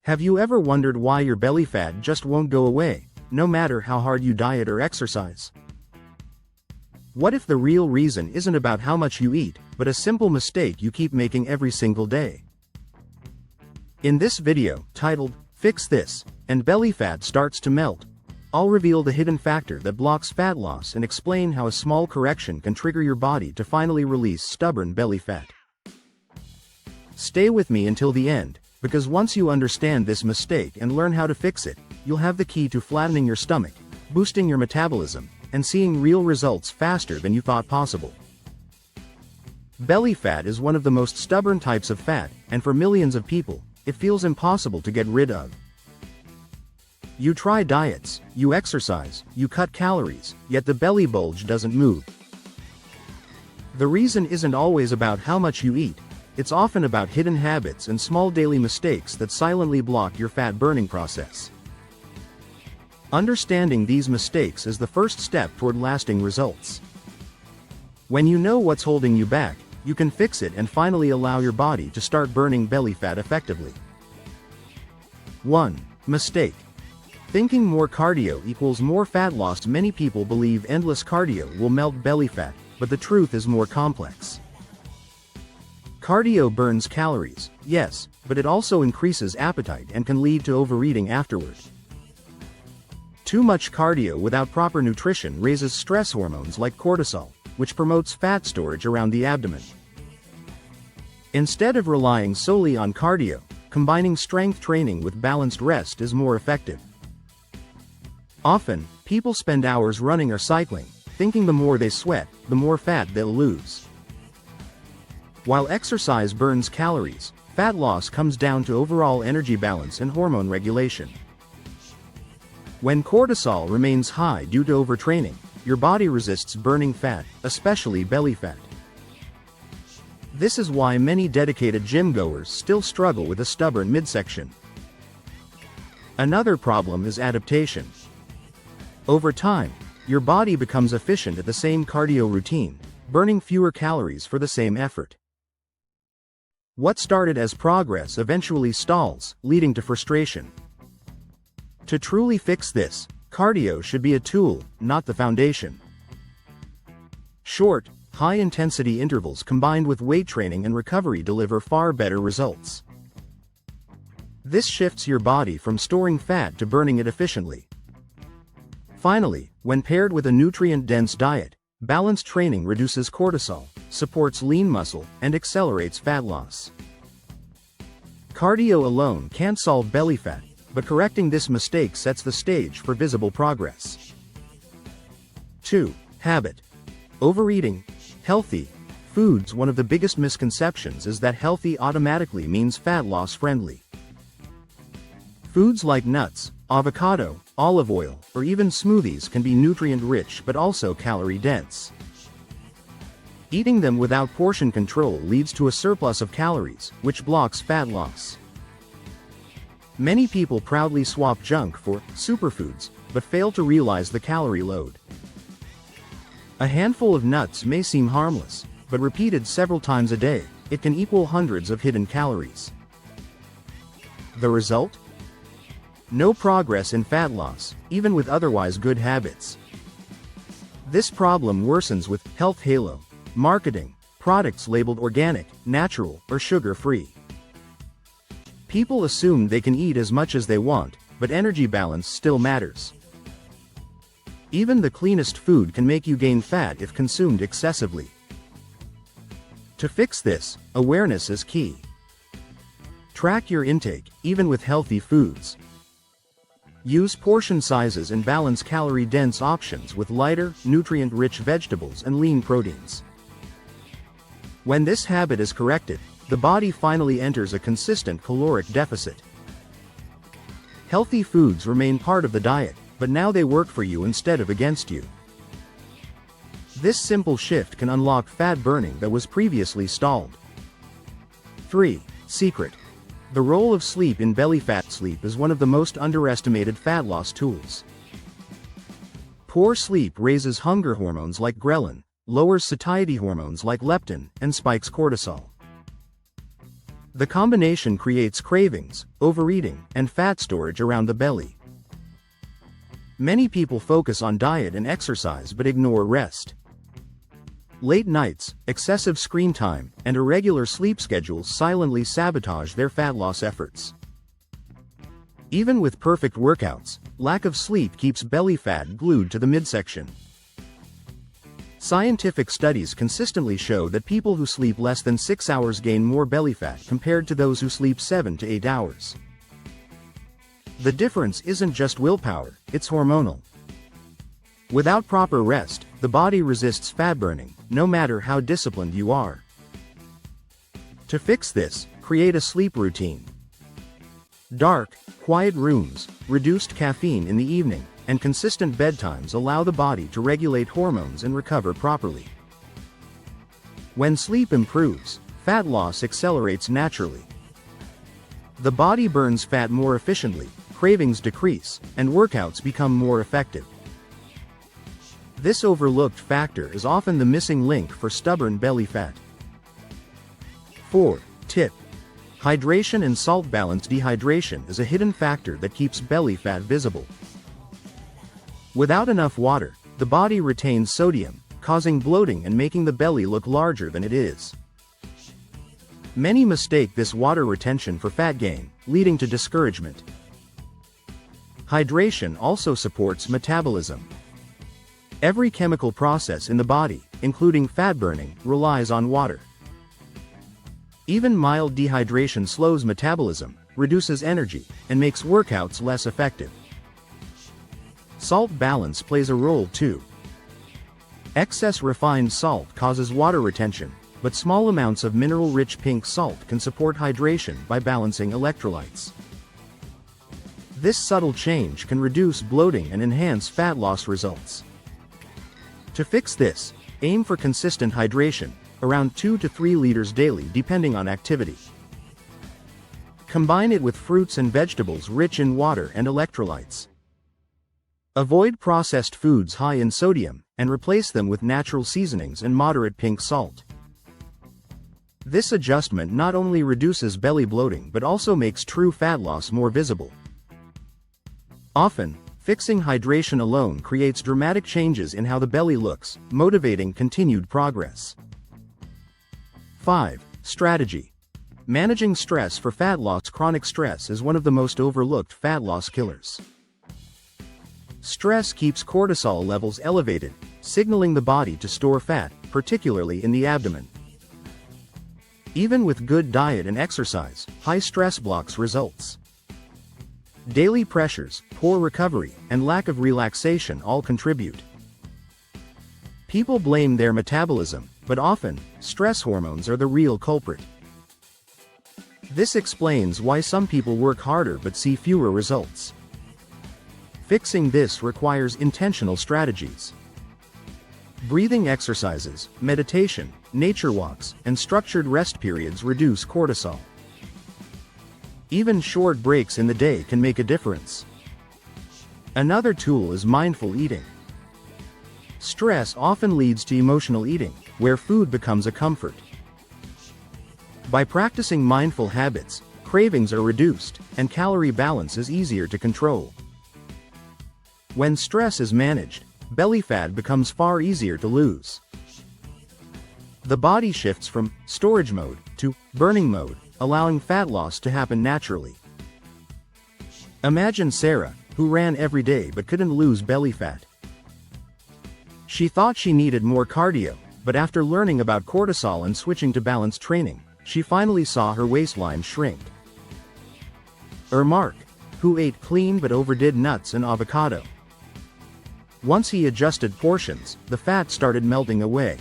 Have you ever wondered why your belly fat just won't go away, no matter how hard you diet or exercise? What if the real reason isn't about how much you eat, but a simple mistake you keep making every single day? In this video, titled, "Fix This, and Belly Fat Starts to Melt," I'll reveal the hidden factor that blocks fat loss and explain how a small correction can trigger your body to finally release stubborn belly fat. Stay with me until the end, because once you understand this mistake and learn how to fix it, you'll have the key to flattening your stomach, boosting your metabolism, and seeing real results faster than you thought possible. Belly fat is one of the most stubborn types of fat, and for millions of people, it feels impossible to get rid of. You try diets, you exercise, you cut calories, yet the belly bulge doesn't move. The reason isn't always about how much you eat. It's often about hidden habits and small daily mistakes that silently block your fat burning process. Understanding these mistakes is the first step toward lasting results. When you know what's holding you back, you can fix it and finally allow your body to start burning belly fat effectively. 1. Mistake. Thinking more cardio equals more fat loss. Many people believe endless cardio will melt belly fat, but the truth is more complex. Cardio burns calories, yes, but it also increases appetite and can lead to overeating afterward. Too much cardio without proper nutrition raises stress hormones like cortisol, which promotes fat storage around the abdomen. Instead of relying solely on cardio, combining strength training with balanced rest is more effective. Often, people spend hours running or cycling, thinking the more they sweat, the more fat they'll lose. While exercise burns calories, fat loss comes down to overall energy balance and hormone regulation. When cortisol remains high due to overtraining, your body resists burning fat, especially belly fat. This is why many dedicated gym goers still struggle with a stubborn midsection. Another problem is adaptation. Over time, your body becomes efficient at the same cardio routine, burning fewer calories for the same effort. What started as progress eventually stalls, leading to frustration. To truly fix this, cardio should be a tool, not the foundation. Short, high-intensity intervals combined with weight training and recovery deliver far better results. This shifts your body from storing fat to burning it efficiently. Finally, when paired with a nutrient-dense diet, balanced training reduces cortisol, supports lean muscle, and accelerates fat loss. Cardio alone can't solve belly fat, but correcting this mistake sets the stage for visible progress. 2. Habit. Overeating. Healthy foods. One of the biggest misconceptions is that healthy automatically means fat loss friendly. Foods like nuts, avocado, olive oil, or even smoothies can be nutrient-rich but also calorie-dense. Eating them without portion control leads to a surplus of calories, which blocks fat loss. Many people proudly swap junk for superfoods, but fail to realize the calorie load. A handful of nuts may seem harmless, but repeated several times a day, it can equal hundreds of hidden calories. The result? No progress in fat loss, even with otherwise good habits. This problem worsens with health halo marketing, products labeled organic, natural, or sugar-free. People assume they can eat as much as they want, but energy balance still matters. Even the cleanest food can make you gain fat if consumed excessively. To fix this, awareness is key. Track your intake, even with healthy foods. Use portion sizes and balance calorie-dense options with lighter, nutrient-rich vegetables and lean proteins. When this habit is corrected, the body finally enters a consistent caloric deficit. Healthy foods remain part of the diet, but now they work for you instead of against you. This simple shift can unlock fat burning that was previously stalled. 3. Secret. The role of sleep in belly fat. Sleep is one of the most underestimated fat loss tools. Poor sleep raises hunger hormones like ghrelin, lowers satiety hormones like leptin, and spikes cortisol. The combination creates cravings, overeating, and fat storage around the belly. Many people focus on diet and exercise but ignore rest. Late nights, excessive screen time, and irregular sleep schedules silently sabotage their fat loss efforts. Even with perfect workouts, lack of sleep keeps belly fat glued to the midsection. Scientific studies consistently show that people who sleep less than 6 hours gain more belly fat compared to those who sleep 7 to 8 hours. The difference isn't just willpower, it's hormonal. Without proper rest, the body resists fat burning, no matter how disciplined you are. To fix this, create a sleep routine. Dark, quiet rooms, reduced caffeine in the evening, and consistent bedtimes allow the body to regulate hormones and recover properly. When sleep improves, fat loss accelerates naturally. The body burns fat more efficiently, cravings decrease, and workouts become more effective. This overlooked factor is often the missing link for stubborn belly fat. 4. Tip: hydration and salt balance. Dehydration is a hidden factor that keeps belly fat visible. Without enough water, the body retains sodium, causing bloating and making the belly look larger than it is. Many mistake this water retention for fat gain, leading to discouragement. Hydration also supports metabolism. Every chemical process in the body, including fat burning, relies on water. Even mild dehydration slows metabolism, reduces energy, and makes workouts less effective. Salt balance plays a role too. Excess refined salt causes water retention, but small amounts of mineral-rich pink salt can support hydration by balancing electrolytes. This subtle change can reduce bloating and enhance fat loss results. To fix this, aim for consistent hydration, around 2 to 3 liters daily depending on activity. Combine it with fruits and vegetables rich in water and electrolytes. Avoid processed foods high in sodium, and replace them with natural seasonings and moderate pink salt. This adjustment not only reduces belly bloating but also makes true fat loss more visible. Often, fixing hydration alone creates dramatic changes in how the belly looks, motivating continued progress. 5. Strategy: managing stress for fat loss. Chronic stress is one of the most overlooked fat loss killers. Stress keeps cortisol levels elevated, signaling the body to store fat, particularly in the abdomen. Even with good diet and exercise, high stress blocks results. Daily pressures, poor recovery, and lack of relaxation all contribute. People blame their metabolism, but often, stress hormones are the real culprit. This explains why some people work harder but see fewer results. Fixing this requires intentional strategies. Breathing exercises, meditation, nature walks, and structured rest periods reduce cortisol. Even short breaks in the day can make a difference. Another tool is mindful eating. Stress often leads to emotional eating, where food becomes a comfort. By practicing mindful habits, cravings are reduced, and calorie balance is easier to control. When stress is managed, belly fat becomes far easier to lose. The body shifts from storage mode to burning mode, allowing fat loss to happen naturally. Imagine Sarah, who ran every day but couldn't lose belly fat. She thought she needed more cardio, but after learning about cortisol and switching to balanced training, she finally saw her waistline shrink. Or Mark, who ate clean but overdid nuts and avocado. Once he adjusted portions, the fat started melting away.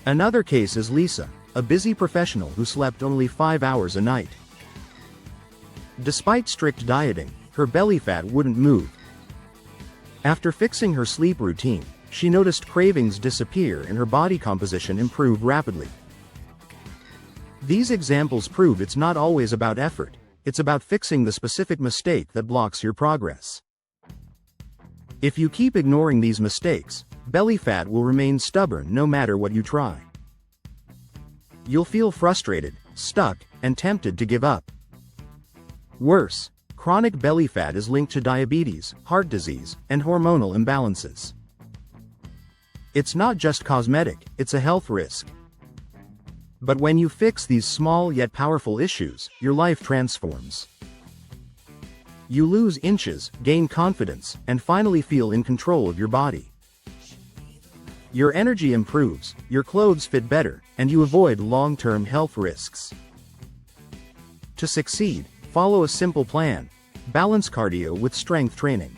Another case is Lisa, a busy professional who slept only 5 hours a night. Despite strict dieting, her belly fat wouldn't move. After fixing her sleep routine, she noticed cravings disappear and her body composition improve rapidly. These examples prove it's not always about effort, it's about fixing the specific mistake that blocks your progress. If you keep ignoring these mistakes, belly fat will remain stubborn no matter what you try. You'll feel frustrated, stuck, and tempted to give up. Worse, chronic belly fat is linked to diabetes, heart disease, and hormonal imbalances. It's not just cosmetic, it's a health risk. But when you fix these small yet powerful issues, your life transforms. You lose inches, gain confidence, and finally feel in control of your body. Your energy improves, your clothes fit better, and you avoid long-term health risks. To succeed, follow a simple plan. Balance cardio with strength training.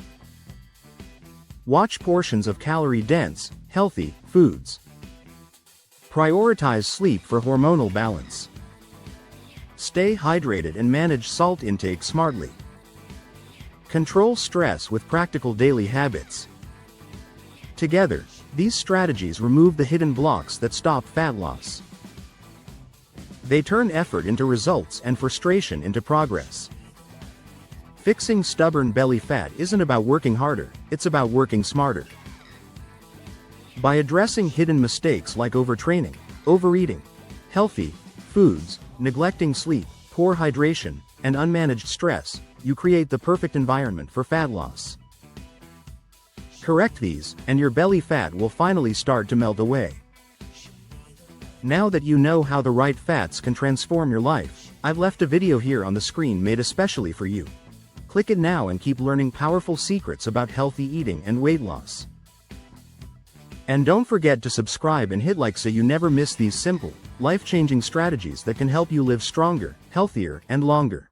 Watch portions of calorie-dense, healthy foods. Prioritize sleep for hormonal balance. Stay hydrated and manage salt intake smartly. Control stress with practical daily habits. Together, these strategies remove the hidden blocks that stop fat loss. They turn effort into results and frustration into progress. Fixing stubborn belly fat isn't about working harder, it's about working smarter. By addressing hidden mistakes like overtraining, overeating, healthy foods, neglecting sleep, poor hydration, and unmanaged stress, you create the perfect environment for fat loss. Correct these, and your belly fat will finally start to melt away. Now that you know how the right fats can transform your life, I've left a video here on the screen made especially for you. Click it now and keep learning powerful secrets about healthy eating and weight loss. And don't forget to subscribe and hit like so you never miss these simple, life-changing strategies that can help you live stronger, healthier, and longer.